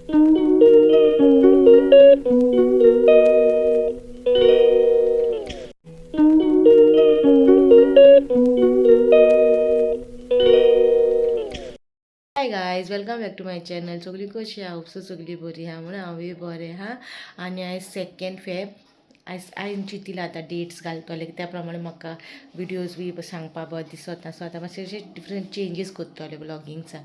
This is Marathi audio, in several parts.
High guys, welcome back to my channel. सगळी कशी आहा? उपसो सगळी बरी आहा म्हणून हांवूय बरें हा. आनी आयज 2 फेब. आयज चिंतिला आतां डेट्स घालतले त्या प्रमाणे म्हाका विडियोज बी सांगपा बरें दिसता. सो आतां मातशें अशें डिफरंट चेंजीस करतले ब्लॉगिंगचा.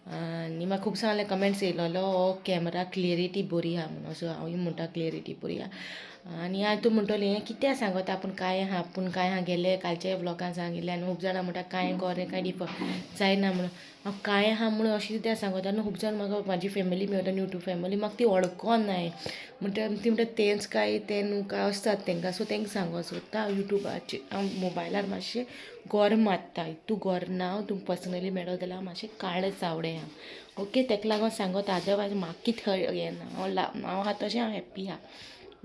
आनी म्हाका खूब सांगले कमेंट्स येयलोलो हो कॅमेरा क्लियरिटी बरी आहा म्हणून. सो हांवूय म्हणटा क्लियरिटी बरी आहा. आनी आयज तूं म्हणटली हें कित्याक सांगता आपूण काय आहा गेले कालच्या ब्लॉगान सांगिल्लें. आनी खूब जाणां म्हणटा कांय गोरें कांय जायना म्हणून. हांव कांय आहा म्हणून अशें कित्याक सांगता न्हू. खूब जाण म्हाका म्हाजी फॅमिली मेळटा यूट्यूब फॅमिली म्हाका ती वळखोनाय म्हणटा ती म्हणटा तेंच काय ते न्हू काय आसतात तेंकां. सो तेंकां सांगो सोदता यूट्यूबाचेर हांव मोबायलार मातशें गोर मारता. तूं गोर ना तूं पर्सनली मेळ्ळो जाल्यार हांव मातशें काळें चावडें आहा. ओके तेका लागोन सांगता. अदरवायज म्हाका कितें हें ना. हांव आहा तशें हांव हॅप्पी आहा.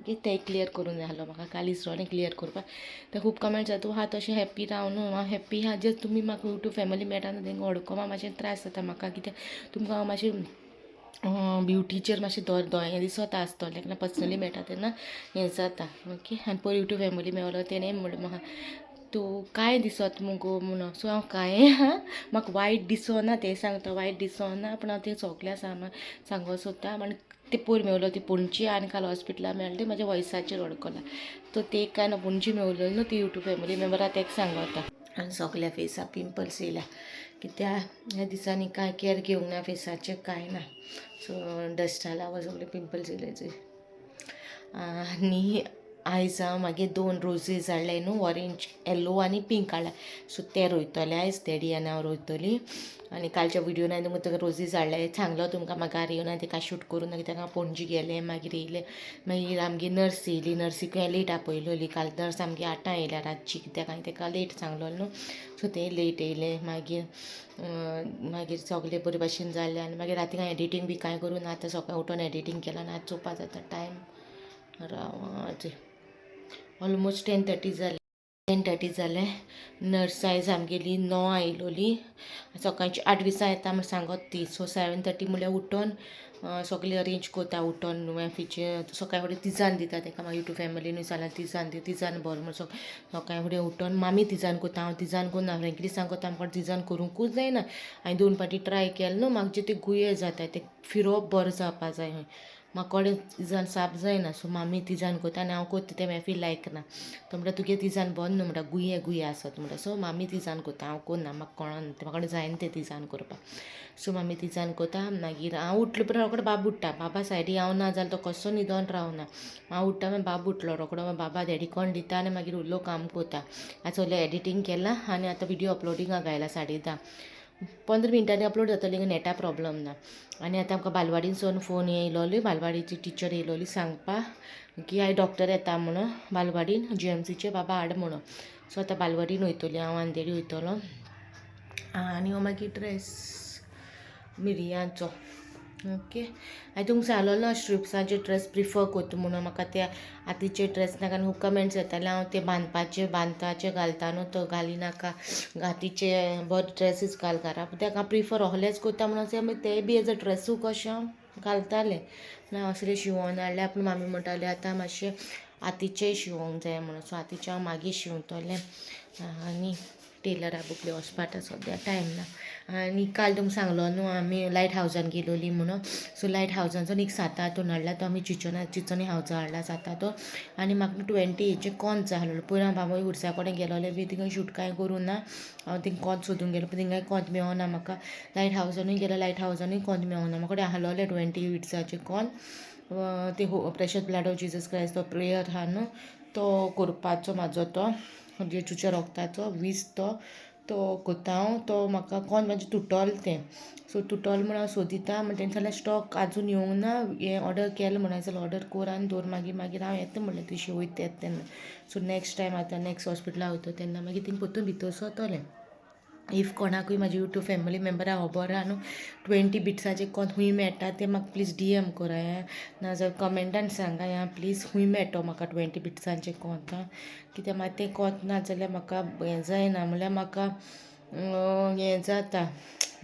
ओके तें क्लियर करूंक जाय आसलो म्हाका. काल इसरोलें क्लियर करपाक. ते खूब कमेंट्स जाता तूं आहा तशें हॅप्पी राव न्हू. हांव हॅप्पी आहा. जर तुमी म्हाका यूट्यूब फॅमिली मेळटा न्हू तेंकां वळखोवपाक मातशें त्रास जाता म्हाका. कित्याक तुमकां हांव मातशें ब्युटीचेर मातशें हें दिसता आसतलें. तेन्ना पर्सनली मेळटा तेन्ना हें जाता. ओके आनी पयर यूट्यूब फॅमिली मेळलो तेणें म्हणलें म्हाका तूं कांय दिसत मुगो म्हणून. सो हांव कांय आहा म्हाका वायट दिसना तें सांगता. वायट दिसना पूण हांव तें सगल्या सांगो सोदता. आनी ते पयर मेळलो ती पणजी आनी काल हॉस्पिटलार मेळ्ळें. ती म्हाज्या वॉयसाचेर वळखला. तो ते काय ना पणजी मेळलेलो न्हू ती यूट्यूब फॅमिली मेंबरां तेका सांगता. आनी सगल्या फेसाक पिंपल्स येयल्या. कित्याक ह्या दिसांनी कांय केअर घेवंक ना फेसाचें कांय ना. सो डस्टा लागून सगळे पिंपल्स येयले चोय. आनी आयज हांव मागीर 2 रोजीस हाडले न्हू ऑरेंज येलो आनी पिंक हाडला. सो ते रोयतलें आयज डॅडी आनी हांव रोयतलीं. आनी कालच्या विडियोन हांवें तुमकां रोजीस हाडले सांगलो तुमकां माघार येवन हांवें तेका शूट करून कित्याक हांव पणजी गेलें मागीर येयलें. मागीर आमगे नर्स येयली. नर्सीक हांवें लेट आपयलोली. काल नर्स आमगे 8 येयल्या रातची कित्याक हांवें तेका लेट सांगलोलें न्हू. सो तें लेट येयलें. मागीर सगलें बरे भाशेन जालें. आनी मागीर रातीक हांवें एडिटींग बी कांय करूं ना. आतां सकाळीं उठोन एडिटींग केलां आनी आतां चोवपा जाता टायम राव ऑलमोस्ट 10:30 जालें. 10:30 जालें. नर्स आयज आमगेली 9 येयलोली. सकाळची 8:20 येता म्हण सांगत ती. सो 7:30 म्हणल्यार उठोन सगळें अरेंज करता. उठोन फिचें सकाळीं फुडें तिजान दिता तेका. मागीर यूट्यूब फॅमिलीनूय जाल्यार तिजान दी तिजान भर म्हण सकाळीं फुडें उठोन मामी तिजान करता. हांव तिजान करिना. फ्रँकली सांगता म्हाका तिजान करूंकूच जायना. हांवें 2 फावटी ट्राय केलें न्हू. म्हाका ते गुये जाता ते फिरोप बरो जावपा जाय खंय. म्हाका कोडे तिजान साप जायना. सो मामी तिजान करता आनी हांव करता तें मेफी लायक ना. तो म्हणटा तुगे तिजान बंद न्हू म्हणटा गुये आसत म्हणटा. सो मामी तिजान करता. हांव करना. म्हाका कळना तें म्हाका जायना तें तिजान करपाक. सो मामी तिजान करता. मागीर हांव उठलें उपरांत रोखडो बाबू उठ्ठा. बाबा सायडीक हांव ना जाल्यार तो कसो न्हिदोन रावना. हांव उठ्ठा मागीर बाबू उठलो रोखडो. बाबा डॅडीकोण दिता आनी मागीर उरलो काम करता. आतां सगलें एडिटींग केलां आनी आतां विडियो अपलोडिंगाक घायला 10:30. 15 मिनटांनी अपलोड जातली नेटा प्रॉब्लम ना. आनी आतां आमकां बालवाडीनसून फोन येयलोली. बालवाडीची टिचर येयलोली सांगपाक की आयज डॉक्टर येता म्हणून बालवाडीन GMCचे बाबा हाड म्हणून. सो आतां बालवाडीन वयतलीं हांव आनी डॅडी वयतलो. आनी हो मागीर ड्रेस मिरयांचो. ओके हांवें तुमकां सांगलोलो स्ट्रिप्साचे ड्रेस प्रिफर करता म्हणून. म्हाका ते आतांचे ड्रेस नाका आनी खूब कमेंट्स येताले हांव ते बांदपाचे घालता न्हू तो घालिनाका. हातीचे बरे ड्रेसीस घाल घरा. तेका हांव प्रिफर असलेच करता म्हणून ते बी एज अ ड्रेसू कशें हांव घालतालें. ना असलें शिंवोन हाडलें. पूण मामी म्हणटाली आतां मातशें हातीचेय शिंवोंक जाय म्हणून. सो हातीचे हांव मागीर शिंवतलें. आनी टेलरा बुकले वचपाक सद्या टायम ना. आनी काल तुमकां सांगलो न्हू आमी लायट हावजान गेलोली म्हणून. सो लायट हावजानसून एक 7 हातून हाडला तो आमी चिचोनी हावजा हाडला 7 हातून. आनी म्हाका 20 हेचे कॉन्स जाय आसलेलो. पयर हांव बाबा उर्सा कडेन गेलोलें बी थिंगा शूट कांय करूं ना. हांव थिंगा कॉन्स सोदूंक गेलो पूण थिंगाय कॉन्स मेळोना म्हाका. लायट हावजानूय गेलो लायट हावजानूय कॉन्स मेळोना. म्हाका कडेन आसलोले 20 विट्साचे कॉन्स. ते pressure blood of Jesus Christ तो प्रेयर आहा न्हू तो करपाचो म्हाजो तो जेजूच्या रोगताचो 20 तो कोत्ता हांव. तो म्हाका कोण म्हाजें तुटोल तें. सो तुटोल म्हूण हांव सोदिता म्हणटा तेंचे जाल्यार स्टॉक आजून येवंक ना. हें ऑर्डर केलें म्हणून जाल्यार ऑर्डर कर आनी दवर मागीर हांव येता म्हणलें तुशी वयता येता तेन्ना. सो नेक्स्ट टायम आतां नेक्स्ट हॉस्पिटलां वयता तेन्ना मागीर थिंगा परतून भितर सरतलें. इफ कोणाकूय म्हाजे यूट्यूब फॅमिली मेंबरा खबर आहा न्हू 20 बिट्साचे कॉन खूंय मेळटा ते म्हाका प्लीज DM करात. नाजाल्यार कमेंटान सांगा प्लीज खूंय मेळटो म्हाका 20 बिट्सांचे कॉन्स. कित्याक म्हाका तें कॉन्स ना जाल्यार म्हाका हें जायना. म्हणल्यार म्हाका हें जाता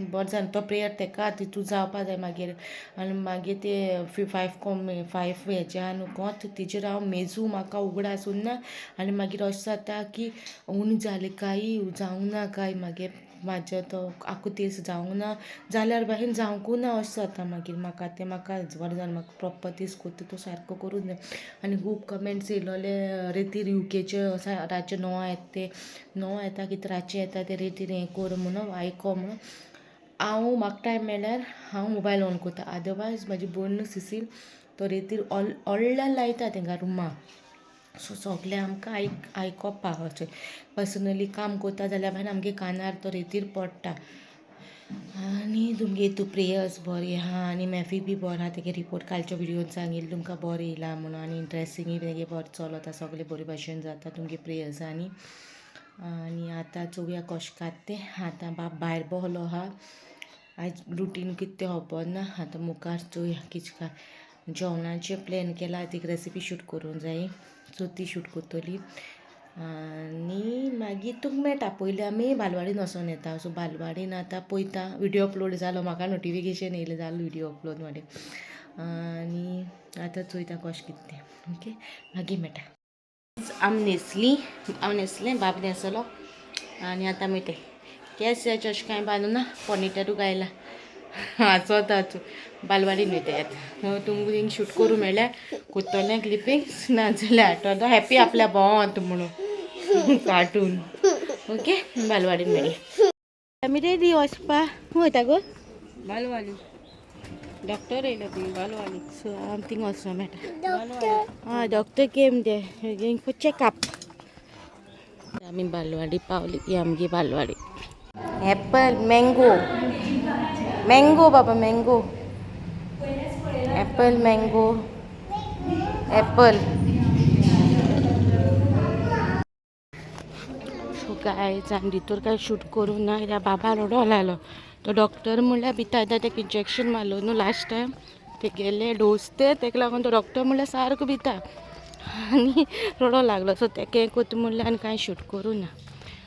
बरें जालें तो प्रेयर तेका तितू जावपा जाय मागीर आनी मागीर ते 5 हेज्या न्हू कोत तेजेर हांव मेजू म्हाका उगडा आसूं ना आनी मागीर अशें जाता की उणी जालें काय जावंक ना काय मागीर म्हाजो तो आखो दीस जावंक ना जाल्यार बाहीन जावंकू ना अशें जाता मागीर म्हाका बरें जालें म्हाका प्रॉपर दीस कोत्ता तो सारको करून जाय आनी खूब कमेंट्स येयलोले रेतीर युकेचे रातचे 9 येता ते 9 येता कितें रातचे येता ते रेतीर हें कर म्हणून आयको म्हणून हांव म्हाका टायम मेळ्ळ्यार हांव मोबायल ऑन करता अदरवायज म्हाजी भयण सिसील तो रेतीर व्हडल्यान लायता तेंकां रुमा सो सगलें आमकां आयकोपा अशें पर्सनली काम करता जाल्यार मागीर आमगे कानार तो रेतीर पडटा आनी तुमगे तूं प्रेयर्स बरें आहा आनी मॅफी बी बरो आहा तेगे रिपोर्ट कालच्या विडियोन सांगिल्ली तुमकां बरें येयला म्हणून आनी ड्रेसिंगूय तेगे बरें चलता सगलें बरे भाशेन जाता तुमगे प्रेयर्सांनी आनी आतां चोवया कशें कात तें आतां बाब भायर बसलो आहा आयज रुटीन कितें तें खबर ना आतां मुखार चोवया कितें काय जेवणाचें प्लॅन केला ती रेसिपी शूट करूंक जाय सो ती शूट करतली आनी मागीर तुमकां मेळटा पयलीं आमी बालवाडीन वचोन येता सो बालवाडीन आतां पळयता विडियो अपलोड जालो म्हाका नोटिफिकेशन येयलें जालो विडियो अपलोड मागीर आनी आतां चोयता कशें कितें तें ओके मागीर मेळटा हांव न्हेसलें बाब न्हेसलो आनी आतां मेळटा केंस अशें कांय बांदूं ना पोनीटेलू घायला वाचोता बालवाडीन वयता आतां तुमकां थिंग शूट करूं मेळ्ळ्यार कोत्तोलें क्लिपींग ना जाल्यार हाडटलो हॅप्पी आपल्या भोंवत म्हणून कार्टून ओके बालवाडीन मेळया आमी रेडी वचपा खंय वयता गो बालवाडी डॉक्टर येयलो तुमी बालवाडी सो आमी थिंग वचूं मेळटा doctor came they going for checkup आमी बालवाडी पावली ही आमगी बालवाडी एप्पल मँगो बाबा mango Apple mango Apple so guys आमी भितर कांय शूट करूं ना कित्याक बाबा रडो लागलो तो डॉक्टर म्हणल्यार भिता येता तेका इंजेक्शन मारलो न्हू लास्ट टायम ते गेले डोस तेका लागून तो डॉक्टर म्हणल्यार सारको भिता आनी रडो लागलो सो तेका हें कोता म्हणल्यार आनी कांय शूट करूं ना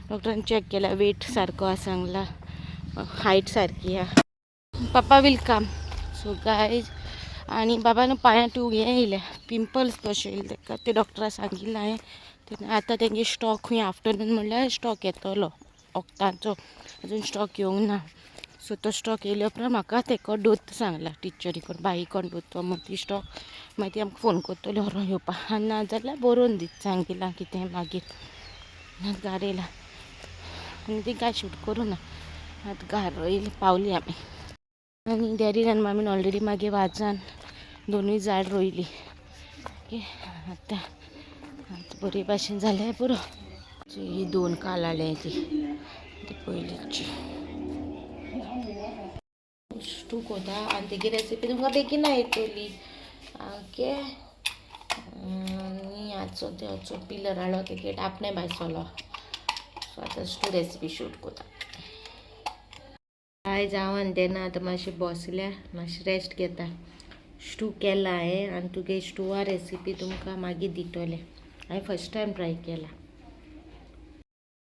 डॉक्टरान चॅक केला वेट सारको आसा सांगला हायट सारकी आहा पापा वील कम सो गायज आनी बाबान पांयां तूं हें येयलें पिंपल्स कशें येयले तेका ते डॉक्टरान सांगिल्लें हांवें आतां तेंगे स्टॉक खंय आफ्टरनून म्हणल्यार स्टॉक येतलो वखदांचो अजून स्टॉक येवंक ना सो तो स्टॉक येयले उपरांत म्हाका तेका दोत सांगला टिचरी कोण बाई कोण दोतो म्हूण ती स्टॉक मागीर ती आमकां फोन करतली व्हरोन येवपाक आनी ना जाल्यार बरोवन दीत सांगिलां कितें मागीर घार येयला आनी ती कांय शूट करूं ना आतां घार येयली पावली आमी आनी डॅडीन आनी मामीन ऑलरेडी मागीर वाजान दोनूय झाड रोयली ओके आतां बरे भाशेन जाल्यार पुरो ही 2 कालाळे ती पयलीची स्टू कोता आनी तेगी रेसिपी तुमकां बेगीन येतली ओके आनी हाचो पिलर हाडलो तेगे आपणे भाजलो सो आतां स्टू रेसिपी शूट कोता आयज हांव आनी तेन्ना आतां मातशें बसल्या मातशें रेस्ट घेता स्टू केला हांवें आनी तुगे स्टुवा रेसिपी तुमकां मागीर दितोलें हांवें फर्स्ट टायम ट्राय केला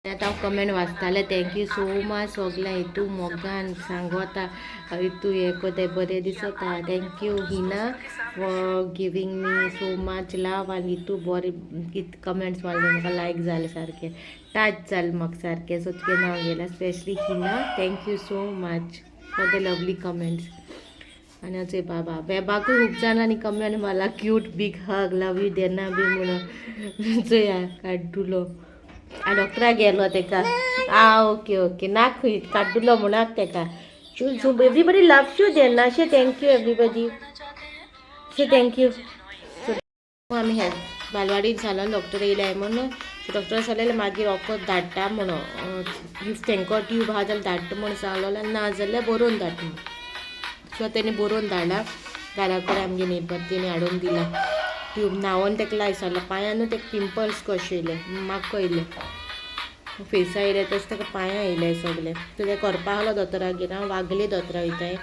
आतां हांव कमेंट वाचतालें थँक्यू सो मच सगल्या हितू मोगान सांगोता हितू हें कोताय बरें दिसता thank you Hina for giving me so much love आनी हितू बरें कितें कमेंट्स मारले म्हाका लायक जालें सारकें टच जालें म्हाका सारकें सो तुजें नांव घेतलें specially Hina thank you so much for the lovely comments आनी अचय बाबा बेबाकूय खूब जाणांनी कमेंट मारला cute big hug love you देना बी म्हणून चोया काड्डुलो डॉक्टराक गेलो तेका ओके नाक खंय काड्डुलो म्हणून तेका शू एवरीबडी लव्स यू देना शे थँक्यू एवरीबडी शे थँक्यू आमी हेल्थ बालवाडीन जालो डॉक्टर येयले म्हणून डॉक्टर सांगलेलें मागीर वखद धाडटा म्हणून इफ तेंको ट्यूब आहा जाल्यार धाडटा म्हणून सांगलो ना जाल्यार बरोवन धाड सो तेणी बरोवन धाडला घरा कडेन आमगे नेबर तेणी हाडून दिला ट्यूब न्हांवोन तेका लाय सांगला पांयां न्हू तेका पिंपल्स कशे येयले म्हाका येयले फेसा येयले तशें तेका पांयां येयले सगळे सो तें करपा आहलो दोतोरागेर हांव वागले दोतोरा वयताय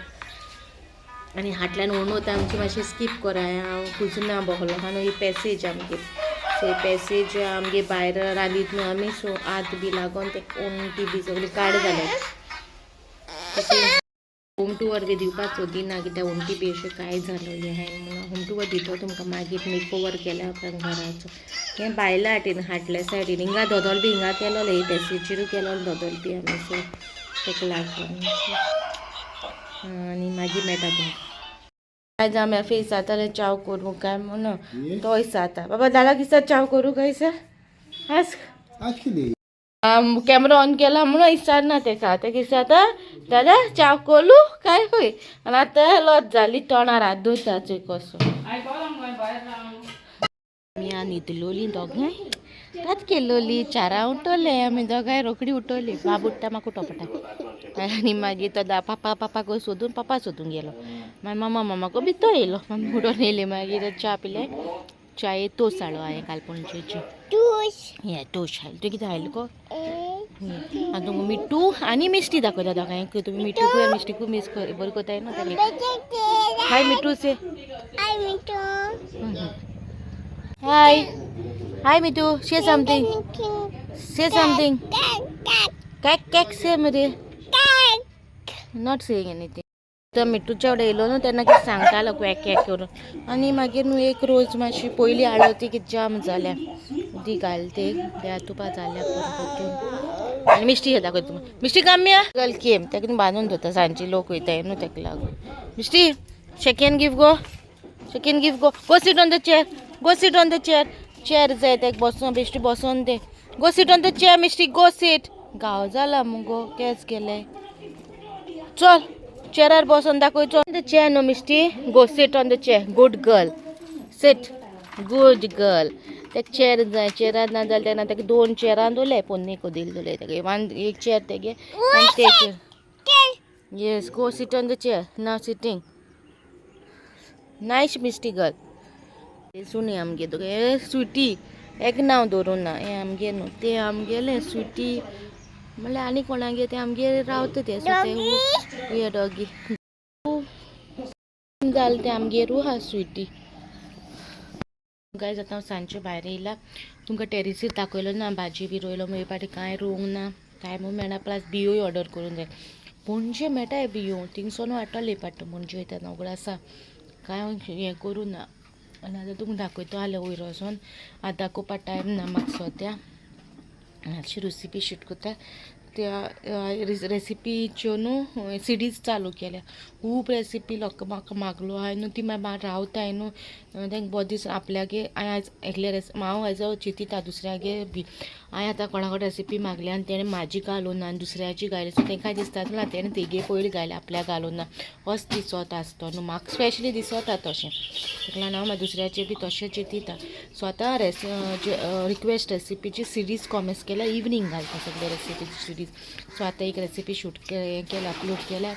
आनी हाटल्यान ओणूत आमची मातशी स्कीप कोराय हांव कुजना बसलो आहा न्हू ही पॅसेज आमगे सो ही पॅसेज आमगे भायर रांदीत न्हू आमी सो आत बी लागोन ते ओणटी बी सगळी काड जाले होम टूर बी दिवपाक सोदी ना कित्याक उमटी बी अशें काय झालं हें हाय म्हणून होम टूर दितो तुमकां मागीर मेक ओवर केल्या उपरांत घराचो हें बायला हाटीन हाटल्या सायडीन हिंगा दोदोल बी हिंगा केलोले ही पेसीचेरूय केलो दोदोल बी आमी सो तेका लागून आनी मागीर मेळटा तुमकां काय जाम्या फेस जाताले चाव करूं काय म्हणून तो जाता बाबा दादा दिसता चाव करूं काय सर आज कॅमेरा ऑन केला म्हणून विचारना तेका ते कितें जाता दादा चाव कोलू काय होय आनी आतां लज जाली तोंडार हात धुताचे कसो आमी न्हिदलोली दोगांय कात केल्लोली चारा उठोले आमी दोगांय रोखडी उठोली बाब उठटा म्हाका उठोवपाटा आनी मागीर तो पापा पापाक सोदून पापा सोदून गेलो मागीर मामा मामाको भितर येयलो मामी उडोवन येयली मागीर च्या पिले चाये तोस हाडलो हांवें काल पणजेची हे तोश हाडलो तूं कितें हाडलो गो आनी तुमकां मिठू आनी मिस्टी दाखयता दोगांयक तुमी मिठूकूय मिस्टीकूय मिस कर बरें कोताय न्हू तेणी हाय मिठू से हाय हाय मिठू से समथिंग कॅक कॅक से मरे नॉट सेईंग एनीथिंग तो मिठूच्या वांगडा येयलो न्हू तेन्ना कितें सांगतालो क्वॅक क्वॅक करून आनी मागीर न्हू एक रोज मातशी पयलीं हाडलो ती कितें जाम जाल्या उदी घालते त्या तुपा जाल्या परतून आनी मिस्टी हे दाखयता तुमकां मिस्टी काम्या गर्ल केम तेका बांदून दवरता सांजची लोक वयताय न्हू तेका लागून Misty shake hand give go go sit on the chair chair जाय तेका बसोन बेश्टी बसोन दे go sit on the chair Misty go sit गांव जाला मुगो केस गेले चल चेअरार बसोन दाखयचो the chair no Misty go sit on the chair good girl sit good girl तेका चेअर जाय चेअरार ना जाल्यार तेन्ना तेका 2 चेअरां दवरले पोन्नेको दिल दवरले तेका एक चेअर तेगे आनी ते chair yes go sit on the chair now sitting nice misty girl सुणी आमगे तुगे स्विटी एक नांव दवरूं ना हें आमगे न्हू ते आमगेले स्विटी म्हणल्यार आनी कोणागे ते आमगे रावता ते सो ते डॉगी जालें तें आमगेरूय आहा स्विटी गायज आतां हांव सांजचें भायर येयला तुमकां टॅरिसीर दाखयलो ना भाजी बी रोयलो हे पाटी कांय रोवंक ना टायमूय मेळना प्लस बियोय ऑर्डर करूंक जाय पणजे मेळटाय बियो थिंगसोन हाडटले पडटा पणजे वयता उगड आसा कांय हें करूं ना आनी आतां तुमकां दाखयता जाल्यार वयर वचोन आतां दाखोवपा टायम ना म्हाका सद्या मातशी रेसिपी शूट कोत्ता त्या रेसिपीच्यो न्हू सिडीज चालू केल्या खूब रेसिपी लोक म्हाका मागलो हांवें न्हू ती मागीर रावताय न्हू तेंका बरो दीस आपल्यागे हांवें आयज एकले हांव आयज चिंतिता दुसऱ्यागे बी हांवें आतां कोणा कडेन रेसिपी मागली आनी तेणें म्हाजी घालून ना आनी दुसऱ्याची घाली सो तेंकां दिसता ना तेणें तेगे पयलीं घाली आपल्याक घालून ना होच दिसत आसतो न्हू म्हाका स्पेशली दिसता तशें ताका लागून हांव म्हाज्या दुसऱ्याचे बी तशें चिंतिता सो आतां रिक्वेस्ट रेसिपीची सिरीज कॉमेंट्स केल्या इवनींग घालता सगळे रेसिपीची सिरीज सो आतां एक रेसिपी शूट केला अपलोड केल्या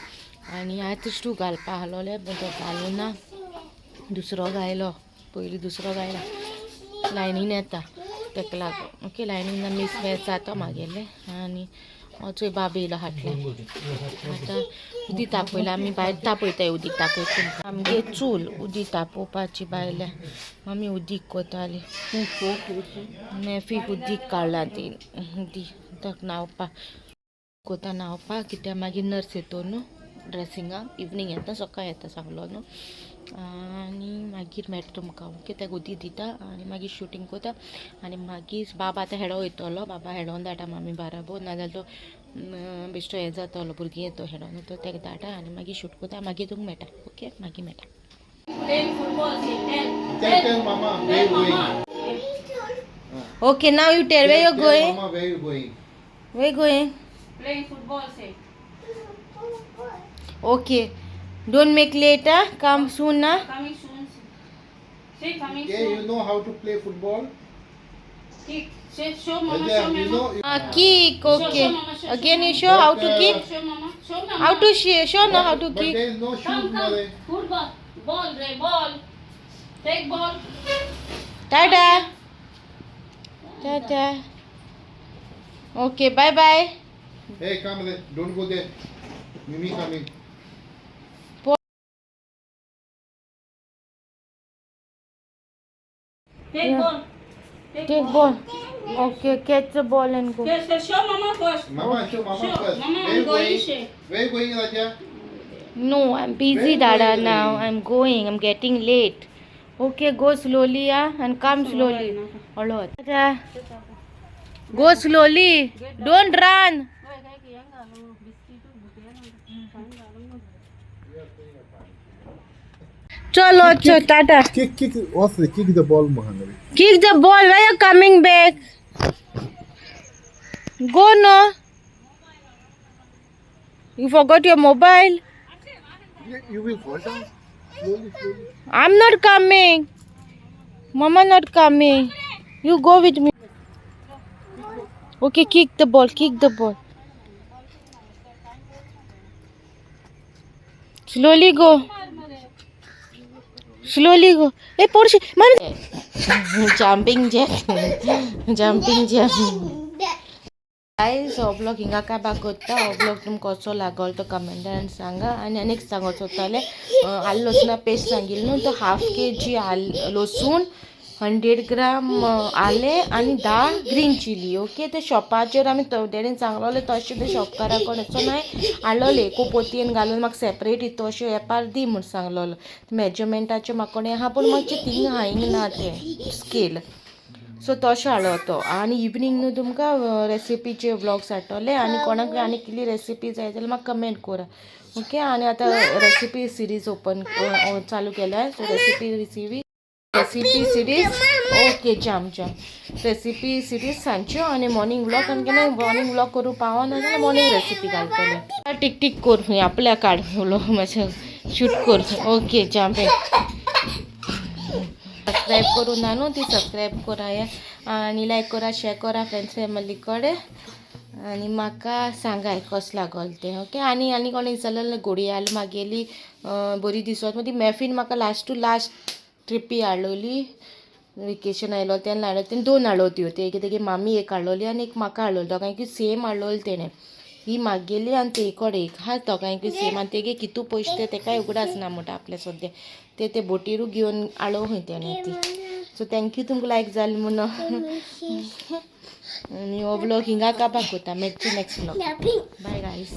आनी आयज तूं घालपा आहलोले पूण तो घालूं ना दुसरो गायलो पयलीं दुसरो गायला लायनीन येता तेका लागून ओके लायनीन मिस मॅच जाता म्हागेलें आनी चोय बाब येयलो हाटल्या आतां उदी तापयला आमी भायर तापयताय उदीक तापयता आमगे चूल उदीक तापोवपाची बायल्या आमी उदीक कोताली मॅफीक उदीक काडला ती उदीक ताका न्हांवपा कोता न्हांवपा कित्याक मागीर नर्स येतो न्हू ड्रेसिंगाक इवनींग येता सकाळ येता सांगलो न्हू आनी मागीर मेळटा तुमकां ओके तेका उदीक दिता आनी मागीर शूटींग कोता आनी मागीर बाबा आतां हेडो वयतलो बाबा हेडोन धाडटा मामी बाराबोर नाजाल्यार तो बेश्टो हें जातलो भुरगीं येतो हेडोन तो तेका धाडटा आनी मागीर शूट कोता मागीर तुमकां मेळटा ओके मागीर मेळटा okay now you tell where you going playing football say okay don't make late come soon coming soon say coming soon you know how to play football kick say show mama show mama kick okay show, mama, show, again you show how to kick show mama how to show now how to kick there is no shoot mother football ball Ray ball take ball tada tada okay bye bye. Hey, come there. Don't go there. Mimi coming. Take ball. Okay, catch the ball and go. Show Mama first. Mama, show Mama Sure. first. Mama, Where I'm you going. going? Say. Where you going, Raja? No, I'm busy, Very Dada. good. Now I'm going. I'm getting late. Okay, go slowly, and come slowly. Alright. Go slowly. Don't run. Chalo, Tata. Kick. What's the kick the ball, Mohammed? Kick the ball. Why you coming back? Go no. You forgot your mobile. You will fall down. Slowly. I'm not coming. Mama not coming. You go with me. Okay, kick the ball. Slowly go. Hey, Porsche. Jumping jack. Guys, हो ब्लॉग हिंगा काय बागोता हो ब्लॉग तुमकां कसो लागल तो कमेंटान सांगा आणि अनेक सांगत होताले आलं लसणा पेस्ट सांगितलं न्हू तो 1/2 kg लसूण 100 ग्राम आले आणि 10 ग्रीन चिली ओके ते शॉपाचेर आमी तेडेन सांगलोले तशें ते शॉपकारा कोणाचो नाही आळोले एको पोतयेन घालून म्हाका सेपरेट इतो अशें एपार दी म्हूण सांगलोलो मेजरमेंटाचे म्हाका कोणें आहा पूण मातशें थिंग हांगा ना ते स्केल सो तशें हाडलो तो आणि इवनिंग न्हू तुमकां रेसिपीचे व्लॉग्स हाडटले आणि कोणाक आनी कितली रेसिपी जाय जाल्यार म्हाका कमेंट करा ओके आणि आता रेसिपी सिरीज ओपन चालू केल्या सो रेसिपी सिरीज ओके जाम रेसिपी सिरीज सांजच्यो आणि मॉर्निंग व्लॉग आनी केन्ना मॉर्निंग व्लॉग करूं पावना जाल्यार मॉर्निंग रेसिपी घालतले टिक कर आपल्या काड मातशें शूट कर ओके जाम सबस्क्राईब करून आणू ती सबस्क्राईब कराया आणि लाईक करा शेअर करा फ्रेंड्स फॅमिली कडेन आणि म्हाका सांगाय कस लागल ते ओके आणि कोणी विचारलें घोडयाल मागेली बरी दिसत मग ती मॅफिन म्हाका लास्ट टू लास्ट ट्रिपी हाडलोली वेकेशन आयलो तेन्ना हाडलो तेणे 2 हाडलो त्यो तेगे मामी एक हाडलोली आनी एक म्हाका हाडलोली दोगांयकी सेम हाडलोली तेणें ही मागेली आनी ते कडेन एक हा दोगांयकी सेम आनी तेगे कितू पयशे ते तेकाय उगडाच ना म्हणटा आपल्या सद्या ते बोटीरू घेवन हाडो खंय तेणें ती सो थँक्यू तुमकां लायक जाली म्हणून आनी हो व्लॉग हिंगा काबार कोता मेळचो नेक्स्ट व्लॉग बाय गायज